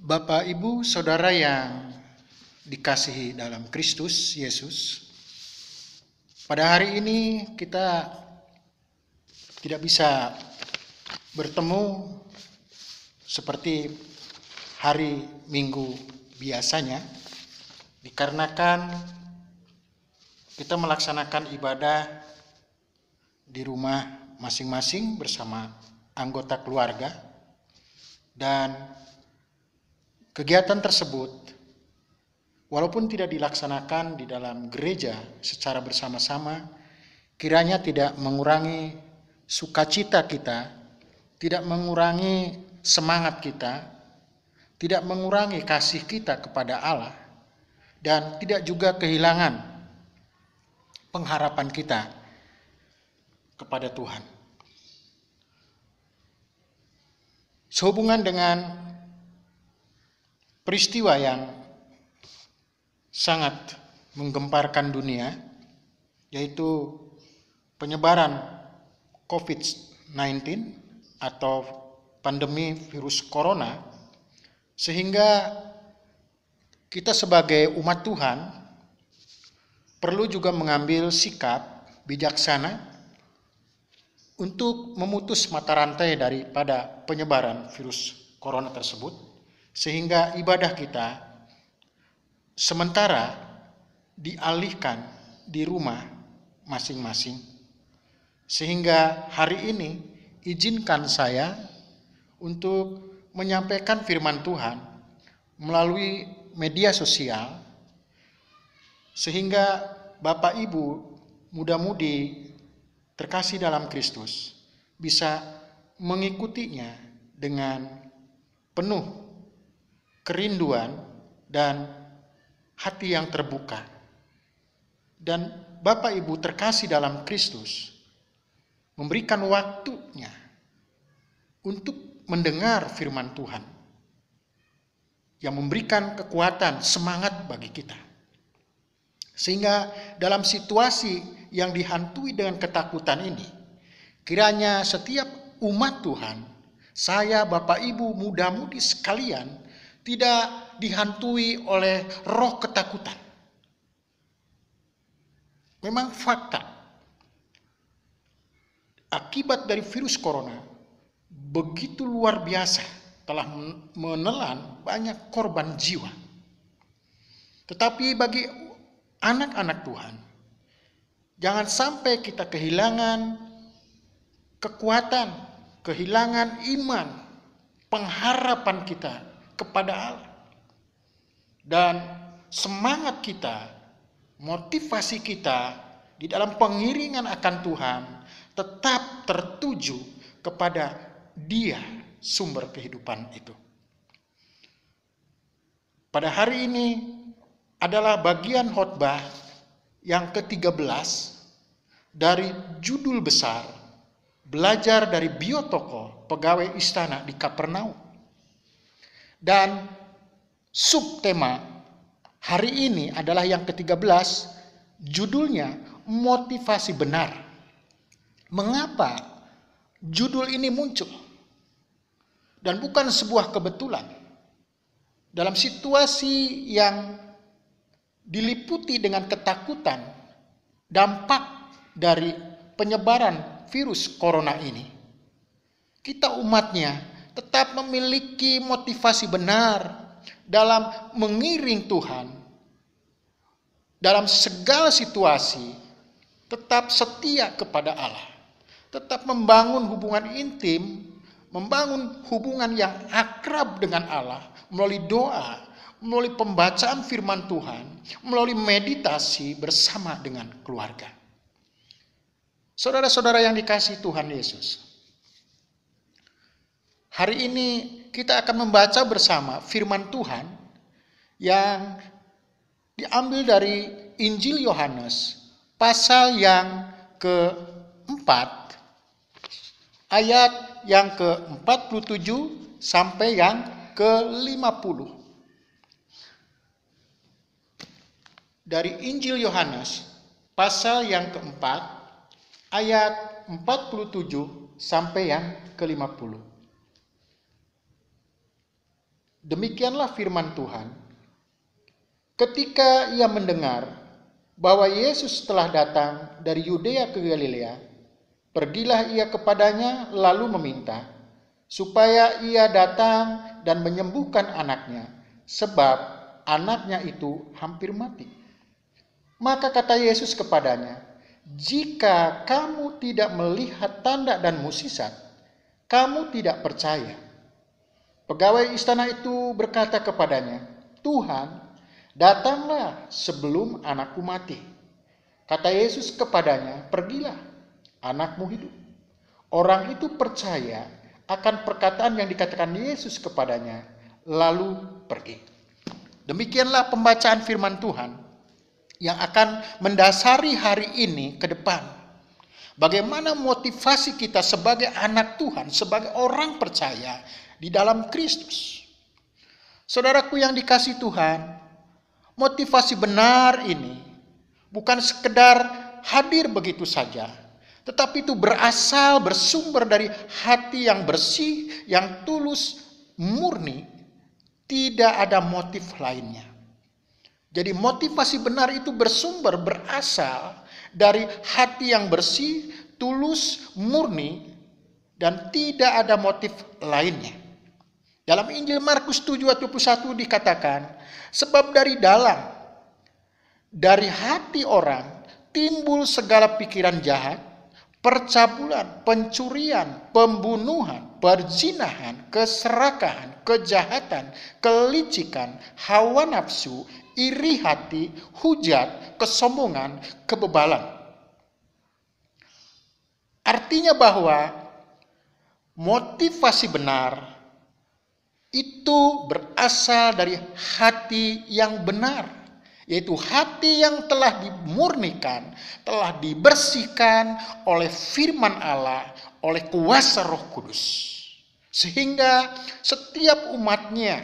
Bapak, Ibu, Saudara yang dikasihi dalam Kristus Yesus, pada hari ini kita tidak bisa bertemu seperti hari Minggu biasanya, dikarenakan kita melaksanakan ibadah di rumah masing-masing bersama anggota keluarga, dan kegiatan tersebut, walaupun tidak dilaksanakan di dalam gereja secara bersama-sama, kiranya tidak mengurangi sukacita kita, tidak mengurangi semangat kita, tidak mengurangi kasih kita kepada Allah, dan tidak juga kehilangan pengharapan kita kepada Tuhan. Sehubungan dengan peristiwa yang sangat menggemparkan dunia, yaitu penyebaran COVID-19 atau pandemi virus corona, sehingga kita sebagai umat Tuhan perlu juga mengambil sikap bijaksana untuk memutus mata rantai daripada penyebaran virus corona tersebut, sehingga ibadah kita sementara dialihkan di rumah masing-masing. Sehingga hari ini izinkan saya untuk menyampaikan firman Tuhan melalui media sosial, sehingga Bapak Ibu muda-mudi terkasih dalam Kristus bisa mengikutinya dengan penuh kerinduan dan hati yang terbuka. Dan Bapak Ibu terkasih dalam Kristus memberikan waktunya untuk mendengar firman Tuhan yang memberikan kekuatan, semangat bagi kita. Sehingga dalam situasi yang dihantui dengan ketakutan ini, kiranya setiap umat Tuhan, saya, Bapak Ibu, muda-mudi sekalian, tidak dihantui oleh roh ketakutan. Memang fakta, akibat dari virus corona begitu luar biasa, telah menelan banyak korban jiwa. Tetapi bagi anak-anak Tuhan, jangan sampai kita kehilangan kekuatan, kehilangan iman, pengharapan kita kepada Allah, dan semangat kita, motivasi kita di dalam pengiringan akan Tuhan tetap tertuju kepada Dia, sumber kehidupan itu. Pada hari ini adalah bagian khotbah yang ke-13 dari judul besar Belajar dari Biotoko Pegawai Istana di Kapernaum. Dan subtema hari ini adalah yang ke-13, judulnya Motivasi Benar. Mengapa judul ini muncul? Dan bukan sebuah kebetulan. Dalam situasi yang diliputi dengan ketakutan, dampak dari penyebaran virus corona ini, kita umatnya tetap memiliki motivasi benar dalam mengiring Tuhan. Dalam segala situasi, tetap setia kepada Allah. Tetap membangun hubungan intim, membangun hubungan yang akrab dengan Allah melalui doa, melalui pembacaan firman Tuhan, melalui meditasi bersama dengan keluarga. Saudara-saudara yang dikasihi Tuhan Yesus, hari ini kita akan membaca bersama firman Tuhan yang diambil dari Injil Yohanes pasal yang ke-4 ayat yang ke-47 sampai yang ke-50. Dari Injil Yohanes pasal yang ke-4 ayat 47 sampai yang ke-50. Demikianlah firman Tuhan. Ketika ia mendengar bahwa Yesus telah datang dari Yudea ke Galilea, pergilah ia kepadanya lalu meminta supaya ia datang dan menyembuhkan anaknya, sebab anaknya itu hampir mati. Maka kata Yesus kepadanya, "Jika kamu tidak melihat tanda dan mukjizat, kamu tidak percaya." Pegawai istana itu berkata kepadanya, "Tuhan, datanglah sebelum anakku mati." Kata Yesus kepadanya, "Pergilah, anakmu hidup." Orang itu percaya akan perkataan yang dikatakan Yesus kepadanya, lalu pergi. Demikianlah pembacaan firman Tuhan yang akan mendasari hari ini ke depan. Bagaimana motivasi kita sebagai anak Tuhan, sebagai orang percaya di dalam Kristus. Saudaraku yang dikasihi Tuhan, motivasi benar ini bukan sekedar hadir begitu saja, tetapi itu bersumber dari hati yang bersih, yang tulus, murni, tidak ada motif lainnya. Jadi motivasi benar itu berasal dari hati yang bersih, tulus, murni, dan tidak ada motif lainnya. Dalam Injil Markus 7:21 dikatakan, sebab dari hati orang timbul segala pikiran jahat, percabulan, pencurian, pembunuhan, perzinahan, keserakahan, kejahatan, kelicikan, hawa nafsu, iri hati, hujat, kesombongan, kebebalan. Artinya bahwa motivasi benar itu berasal dari hati yang benar, yaitu hati yang telah dimurnikan, telah dibersihkan oleh firman Allah, oleh kuasa Roh Kudus. Sehingga setiap umatnya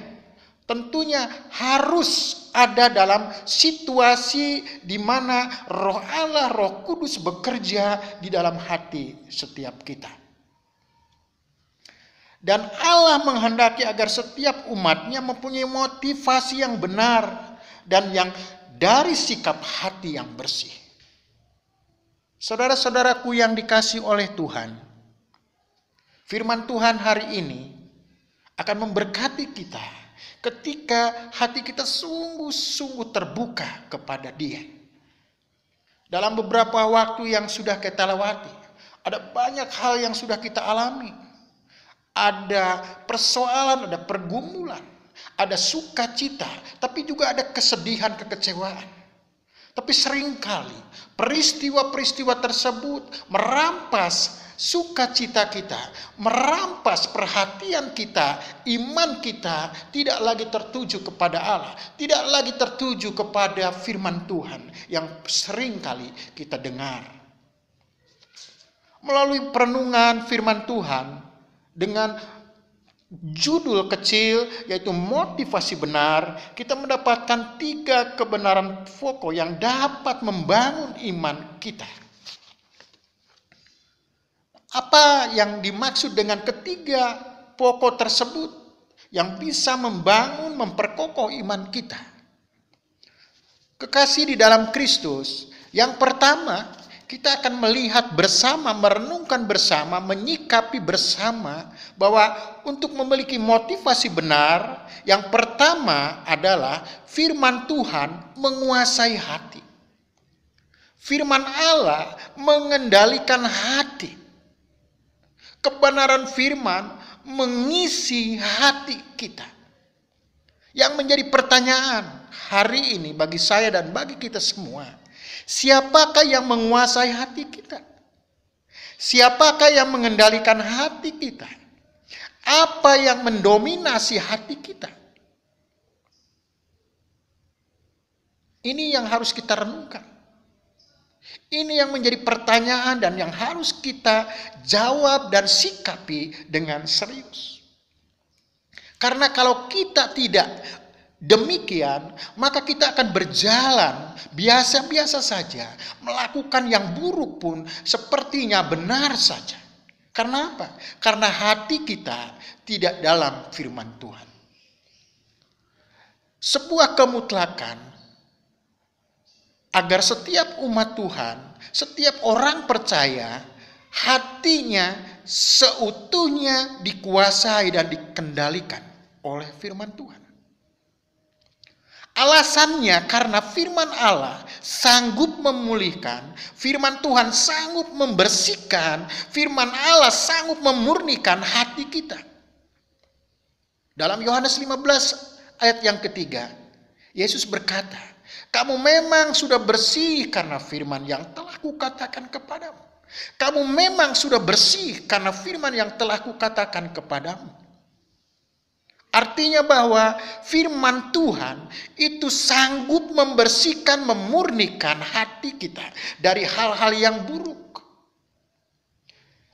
tentunya harus ada dalam situasi di mana Roh Allah, Roh Kudus bekerja di dalam hati setiap kita. Dan Allah menghendaki agar setiap umatnya mempunyai motivasi yang benar dan yang dari sikap hati yang bersih. Saudara-saudaraku yang dikasihi oleh Tuhan, firman Tuhan hari ini akan memberkati kita ketika hati kita sungguh-sungguh terbuka kepada Dia. Dalam beberapa waktu yang sudah kita lewati, ada banyak hal yang sudah kita alami. Ada persoalan, ada pergumulan, ada sukacita, tapi juga ada kesedihan, kekecewaan. Tapi seringkali peristiwa-peristiwa tersebut merampas sukacita kita, merampas perhatian kita, iman kita tidak lagi tertuju kepada Allah, tidak lagi tertuju kepada firman Tuhan yang seringkali kita dengar. Melalui perenungan firman Tuhan dengan judul kecil yaitu motivasi benar, kita mendapatkan 3 kebenaran pokok yang dapat membangun iman kita. Apa yang dimaksud dengan ketiga pokok tersebut yang bisa membangun, memperkokoh iman kita? Kekasih di dalam Kristus, yang pertama, kita akan melihat bersama, merenungkan bersama, menyikapi bersama bahwa untuk memiliki motivasi benar, yang pertama adalah firman Tuhan menguasai hati. Firman Allah mengendalikan hati. Kebenaran firman mengisi hati kita. Yang menjadi pertanyaan hari ini bagi saya dan bagi kita semua, siapakah yang menguasai hati kita? Siapakah yang mengendalikan hati kita? Apa yang mendominasi hati kita? Ini yang harus kita renungkan. Ini yang menjadi pertanyaan dan yang harus kita jawab dan sikapi dengan serius. Karena kalau kita tidak demikian, maka kita akan berjalan biasa-biasa saja, melakukan yang buruk pun sepertinya benar saja. Karena apa? Karena hati kita tidak dalam firman Tuhan. sebuah kemutlakan agar setiap umat Tuhan, setiap orang percaya, hatinya seutuhnya dikuasai dan dikendalikan oleh firman Tuhan. Alasannya karena firman Allah sanggup memulihkan, firman Tuhan sanggup membersihkan, firman Allah sanggup memurnikan hati kita. Dalam Yohanes 15 ayat yang ketiga, Yesus berkata, kamu memang sudah bersih karena firman yang telah kukatakan kepadamu. Kamu memang sudah bersih karena firman yang telah kukatakan kepadamu. Artinya bahwa firman Tuhan itu sanggup membersihkan, memurnikan hati kita dari hal-hal yang buruk.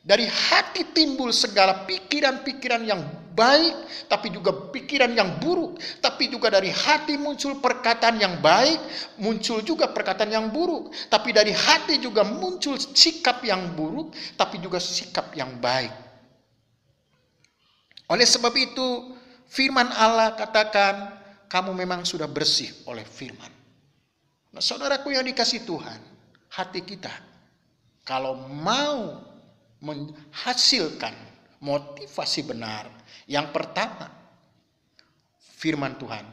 Dari hati timbul segala pikiran-pikiran yang baik, tapi juga pikiran yang buruk. Tapi juga dari hati muncul perkataan yang baik, muncul juga perkataan yang buruk. Tapi dari hati juga muncul sikap yang buruk, tapi juga sikap yang baik. Oleh sebab itu, firman Allah katakan, kamu memang sudah bersih oleh firman. Nah, saudaraku yang dikasih Tuhan, hati kita kalau mau menghasilkan motivasi benar, yang pertama, firman Tuhan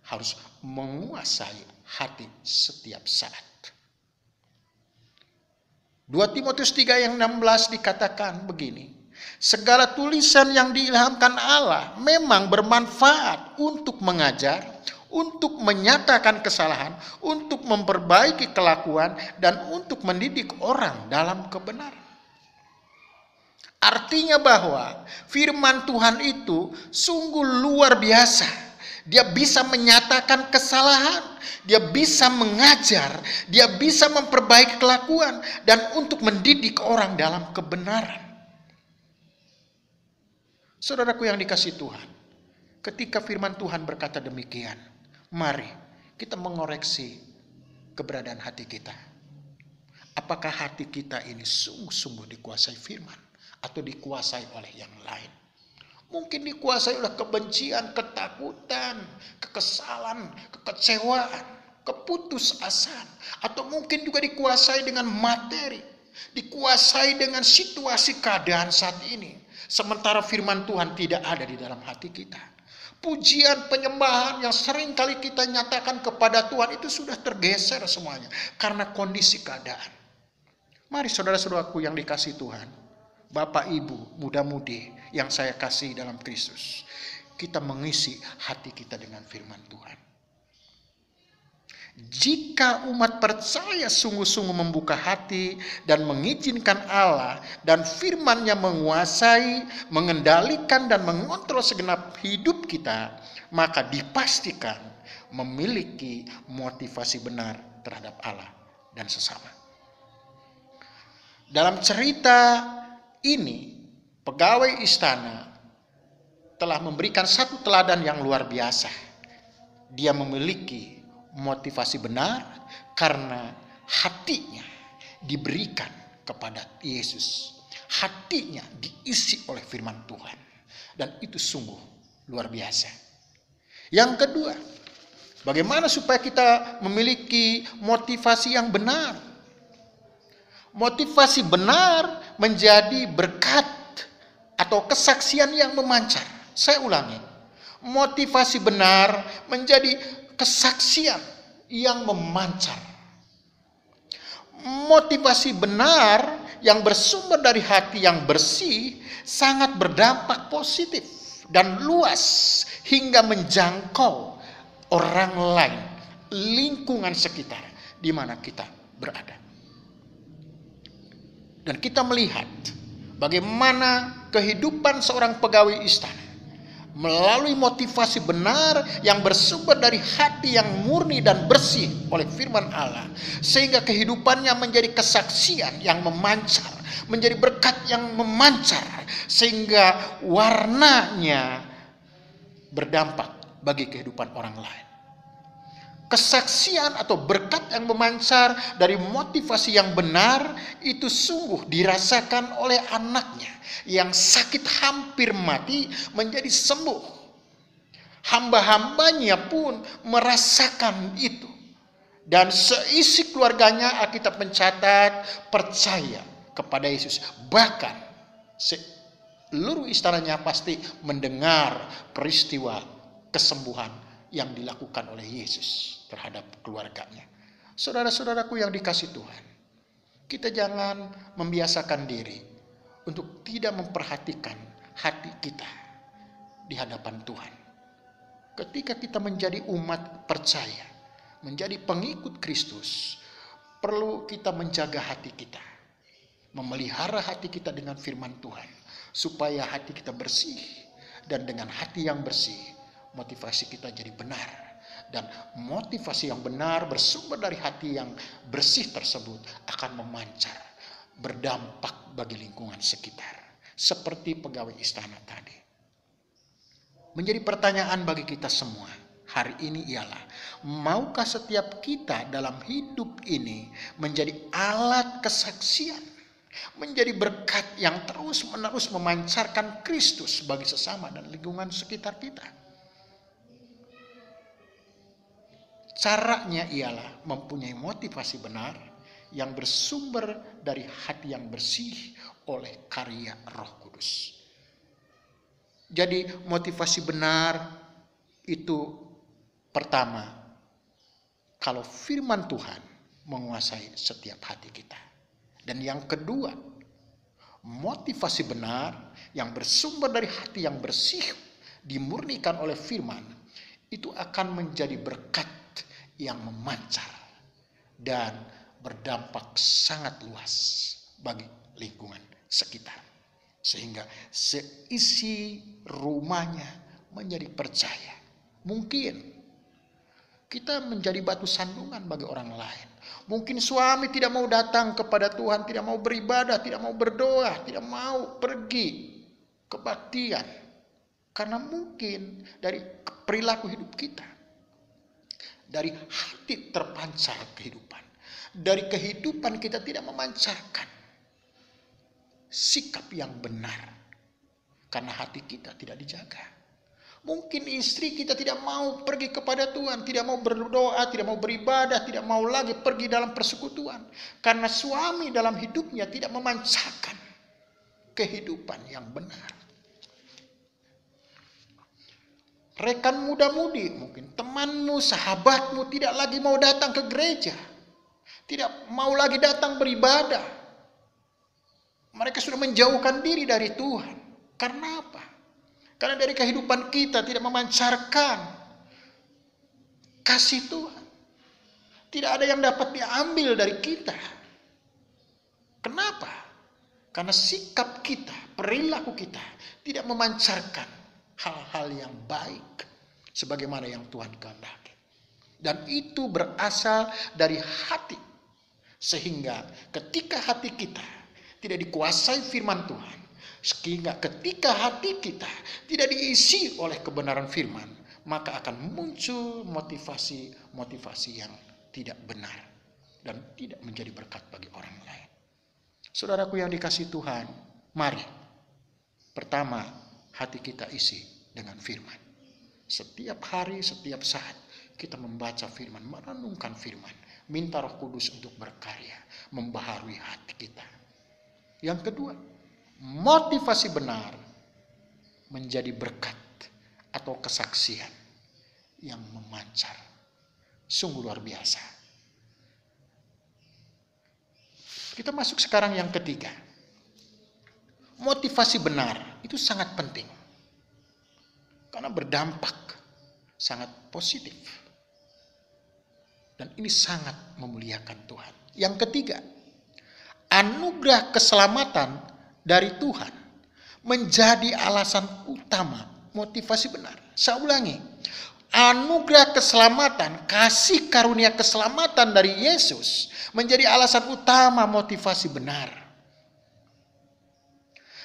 harus menguasai hati setiap saat. 2 Timotius 3 yang 16 dikatakan begini, segala tulisan yang diilhamkan Allah memang bermanfaat untuk mengajar, untuk menyatakan kesalahan, untuk memperbaiki kelakuan, dan untuk mendidik orang dalam kebenaran. Artinya bahwa firman Tuhan itu sungguh luar biasa. Dia bisa menyatakan kesalahan, dia bisa mengajar, dia bisa memperbaiki kelakuan, dan untuk mendidik orang dalam kebenaran. Saudaraku yang dikasih Tuhan, ketika firman Tuhan berkata demikian, mari kita mengoreksi keberadaan hati kita. Apakah hati kita ini sungguh-sungguh dikuasai firman atau dikuasai oleh yang lain? Mungkin dikuasai oleh kebencian, ketakutan, kekesalan, kekecewaan, keputusasaan, atau mungkin juga dikuasai dengan materi, dikuasai dengan situasi keadaan saat ini. Sementara firman Tuhan tidak ada di dalam hati kita. Pujian, penyembahan yang sering kali kita nyatakan kepada Tuhan itu sudah tergeser semuanya karena kondisi keadaan. Mari saudara-saudaraku yang dikasih Tuhan, Bapak Ibu, muda-mudi yang saya kasih dalam Kristus, kita mengisi hati kita dengan firman Tuhan. Jika umat percaya sungguh-sungguh membuka hati dan mengizinkan Allah dan firman-Nya menguasai, mengendalikan dan mengontrol segenap hidup kita, maka dipastikan memiliki motivasi benar terhadap Allah dan sesama. Dalam cerita ini, pegawai istana telah memberikan satu teladan yang luar biasa. Dia memiliki motivasi benar karena hatinya diberikan kepada Yesus. Hatinya diisi oleh firman Tuhan. Dan itu sungguh luar biasa. Yang kedua, bagaimana supaya kita memiliki motivasi yang benar? Motivasi benar menjadi berkat atau kesaksian yang memancar. Saya ulangi. Motivasi benar menjadi kesaksian yang memancar. Motivasi benar yang bersumber dari hati yang bersih sangat berdampak positif dan luas hingga menjangkau orang lain, lingkungan sekitar di mana kita berada. Dan kita melihat bagaimana kehidupan seorang pegawai istana melalui motivasi benar yang bersumber dari hati yang murni dan bersih oleh firman Allah, sehingga kehidupannya menjadi kesaksian yang memancar, menjadi berkat yang memancar, sehingga warnanya berdampak bagi kehidupan orang lain. Kesaksian atau berkat yang memancar dari motivasi yang benar itu sungguh dirasakan oleh anaknya yang sakit hampir mati menjadi sembuh. Hamba-hambanya pun merasakan itu. Dan seisi keluarganya, Alkitab mencatat, percaya kepada Yesus. Bahkan seluruh istananya pasti mendengar peristiwa kesembuhan yang dilakukan oleh Yesus terhadap keluarganya. Saudara-saudaraku yang dikasih Tuhan, kita jangan membiasakan diri untuk tidak memperhatikan hati kita di hadapan Tuhan. Ketika kita menjadi umat percaya, menjadi pengikut Kristus, perlu kita menjaga hati kita, memelihara hati kita dengan firman Tuhan, supaya hati kita bersih. Dan dengan hati yang bersih, motivasi kita jadi benar. Dan motivasi yang benar bersumber dari hati yang bersih tersebut akan memancar, berdampak bagi lingkungan sekitar. Seperti pegawai istana tadi. Menjadi pertanyaan bagi kita semua hari ini ialah, maukah setiap kita dalam hidup ini menjadi alat kesaksian, menjadi berkat yang terus-menerus memancarkan Kristus bagi sesama dan lingkungan sekitar kita? Caranya ialah mempunyai motivasi benar yang bersumber dari hati yang bersih oleh karya Roh Kudus. Jadi motivasi benar itu pertama, kalau firman Tuhan menguasai setiap hati kita. Dan yang kedua, motivasi benar yang bersumber dari hati yang bersih, dimurnikan oleh firman, itu akan menjadi berkat yang memancar dan berdampak sangat luas bagi lingkungan sekitar. Sehingga seisi rumahnya menjadi percaya. Mungkin kita menjadi batu sandungan bagi orang lain. Mungkin suami tidak mau datang kepada Tuhan, tidak mau beribadah, tidak mau berdoa, tidak mau pergi kebaktian. Karena mungkin dari perilaku hidup kita, dari hati terpancar kehidupan, dari kehidupan kita tidak memancarkan sikap yang benar, karena hati kita tidak dijaga. Mungkin istri kita tidak mau pergi kepada Tuhan, tidak mau berdoa, tidak mau beribadah, tidak mau lagi pergi dalam persekutuan, karena suami dalam hidupnya tidak memancarkan kehidupan yang benar. Rekan muda-mudi, mungkin temanmu, sahabatmu tidak lagi mau datang ke gereja, tidak mau lagi datang beribadah. Mereka sudah menjauhkan diri dari Tuhan. Karena apa? Karena dari kehidupan kita tidak memancarkan kasih Tuhan. Tidak ada yang dapat diambil dari kita. Kenapa? Karena sikap kita, perilaku kita tidak memancarkan hal-hal yang baik sebagaimana yang Tuhan kehendaki. Dan itu berasal dari hati. Sehingga ketika hati kita tidak dikuasai firman Tuhan, sehingga ketika hati kita tidak diisi oleh kebenaran firman, maka akan muncul motivasi yang tidak benar dan tidak menjadi berkat bagi orang lain. Saudaraku yang dikasihi Tuhan, mari pertama hati kita isi dengan firman. Setiap hari, setiap saat kita membaca firman, merenungkan firman, minta Roh Kudus untuk berkarya, membaharui hati kita. Yang kedua, motivasi benar menjadi berkat atau kesaksian yang memancar. Sungguh luar biasa. Kita masuk sekarang yang ketiga. Motivasi benar itu sangat penting. Karena berdampak sangat positif. Dan ini sangat memuliakan Tuhan. Yang ketiga, anugerah keselamatan dari Tuhan menjadi alasan utama motivasi benar. Saya ulangi, anugerah keselamatan, kasih karunia keselamatan dari Yesus menjadi alasan utama motivasi benar.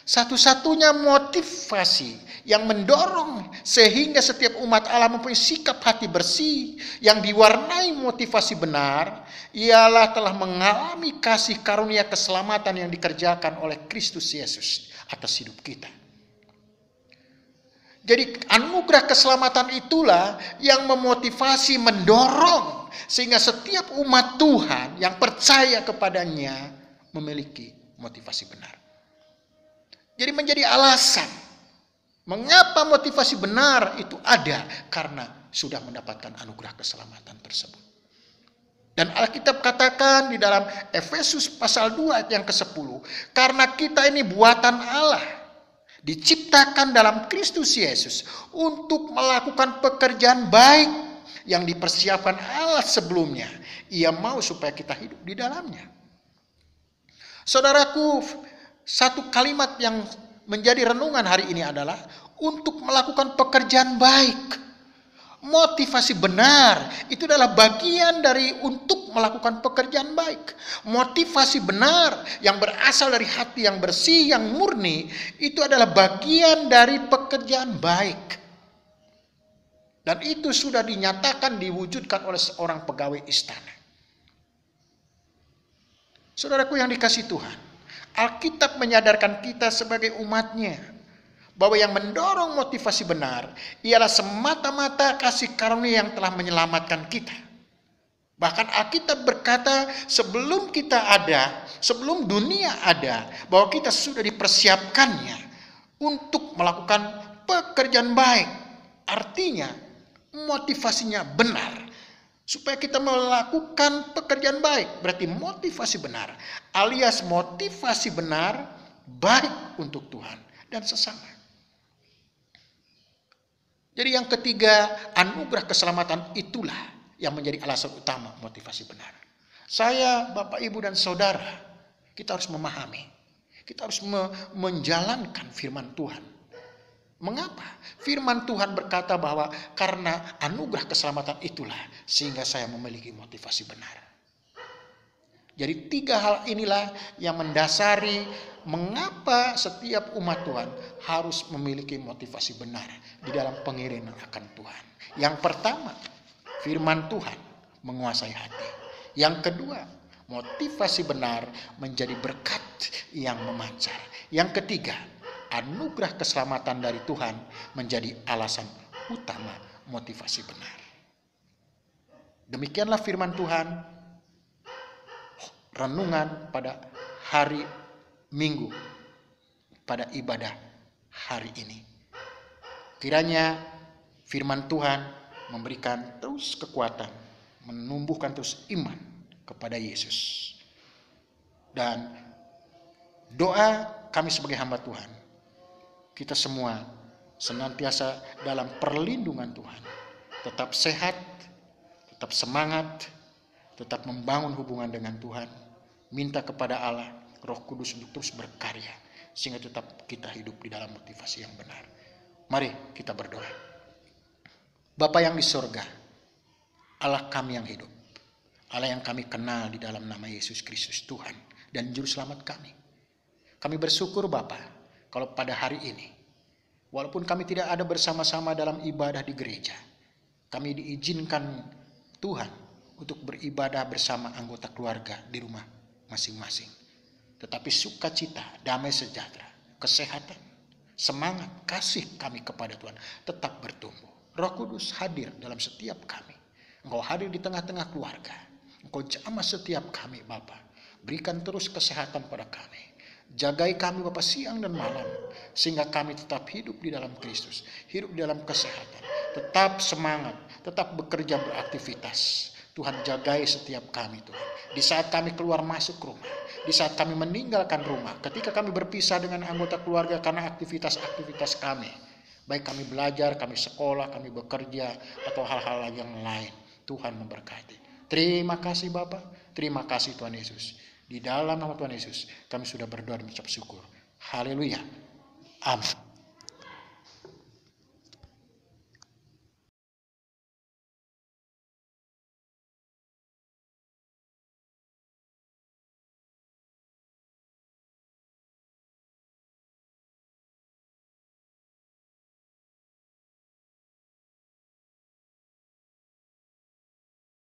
Satu-satunya motivasi yang mendorong sehingga setiap umat Allah mempunyai sikap hati bersih yang diwarnai motivasi benar ialah telah mengalami kasih karunia keselamatan yang dikerjakan oleh Kristus Yesus atas hidup kita. Jadi anugerah keselamatan itulah yang memotivasi, mendorong, sehingga setiap umat Tuhan yang percaya kepadanya memiliki motivasi benar. Jadi menjadi alasan mengapa motivasi benar itu ada, karena sudah mendapatkan anugerah keselamatan tersebut. Dan Alkitab katakan di dalam Efesus pasal 2 ayat yang ke-10, karena kita ini buatan Allah, diciptakan dalam Kristus Yesus untuk melakukan pekerjaan baik yang dipersiapkan Allah sebelumnya. Ia mau supaya kita hidup di dalamnya. Saudaraku, satu kalimat yang menjadi renungan hari ini adalah untuk melakukan pekerjaan baik. Motivasi benar itu adalah bagian dari untuk melakukan pekerjaan baik. Motivasi benar yang berasal dari hati yang bersih, yang murni, itu adalah bagian dari pekerjaan baik. Dan itu sudah dinyatakan, diwujudkan oleh seorang pegawai istana. Saudaraku yang dikasihi Tuhan, Alkitab menyadarkan kita sebagai umatnya bahwa yang mendorong motivasi benar ialah semata-mata kasih karunia yang telah menyelamatkan kita. Bahkan Alkitab berkata sebelum kita ada, sebelum dunia ada, bahwa kita sudah dipersiapkannya untuk melakukan pekerjaan baik. Artinya motivasinya benar. Supaya kita melakukan pekerjaan baik, berarti motivasi benar. Alias motivasi benar baik untuk Tuhan dan sesama. Jadi yang ketiga, anugerah keselamatan itulah yang menjadi alasan utama motivasi benar. Saya, Bapak, Ibu, dan Saudara, kita harus memahami. Kita harus menjalankan firman Tuhan. Mengapa? Firman Tuhan berkata bahwa karena anugerah keselamatan itulah sehingga saya memiliki motivasi benar. Jadi tiga hal inilah yang mendasari mengapa setiap umat Tuhan harus memiliki motivasi benar di dalam pengiringan akan Tuhan. Yang pertama, firman Tuhan menguasai hati. Yang kedua, motivasi benar menjadi berkat yang memancar. Yang ketiga, anugerah keselamatan dari Tuhan menjadi alasan utama motivasi benar. Demikianlah firman Tuhan. Renungan pada hari Minggu, pada ibadah hari ini. Kiranya firman Tuhan memberikan terus kekuatan, menumbuhkan terus iman kepada Yesus. Dan doa kami sebagai hamba Tuhan, kita semua senantiasa dalam perlindungan Tuhan, tetap sehat, tetap semangat, tetap membangun hubungan dengan Tuhan. Minta kepada Allah, Roh Kudus untuk terus berkarya, sehingga tetap kita hidup di dalam motivasi yang benar. Mari kita berdoa. Bapa yang di sorga, Allah kami yang hidup, Allah yang kami kenal di dalam nama Yesus Kristus Tuhan dan Juru Selamat kami. Kami bersyukur Bapa, kalau pada hari ini, walaupun kami tidak ada bersama-sama dalam ibadah di gereja, kami diizinkan Tuhan untuk beribadah bersama anggota keluarga di rumah masing-masing. Tetapi sukacita, damai sejahtera, kesehatan, semangat, kasih kami kepada Tuhan tetap bertumbuh. Roh Kudus hadir dalam setiap kami. Engkau hadir di tengah-tengah keluarga. Engkau jamah setiap kami Bapa. Berikan terus kesehatan pada kami. Jagai kami Bapa siang dan malam. Sehingga kami tetap hidup di dalam Kristus. Hidup di dalam kesehatan. Tetap semangat. Tetap bekerja beraktivitas. Tuhan jagai setiap kami Tuhan. Di saat kami keluar masuk rumah. Di saat kami meninggalkan rumah. Ketika kami berpisah dengan anggota keluarga karena aktivitas-aktivitas kami. Baik kami belajar, kami sekolah, kami bekerja. Atau hal-hal yang lain. Tuhan memberkati. Terima kasih Bapak. Terima kasih Tuhan Yesus. Di dalam nama Tuhan Yesus kami sudah berdoa dan mengucap syukur. Haleluya. Amin.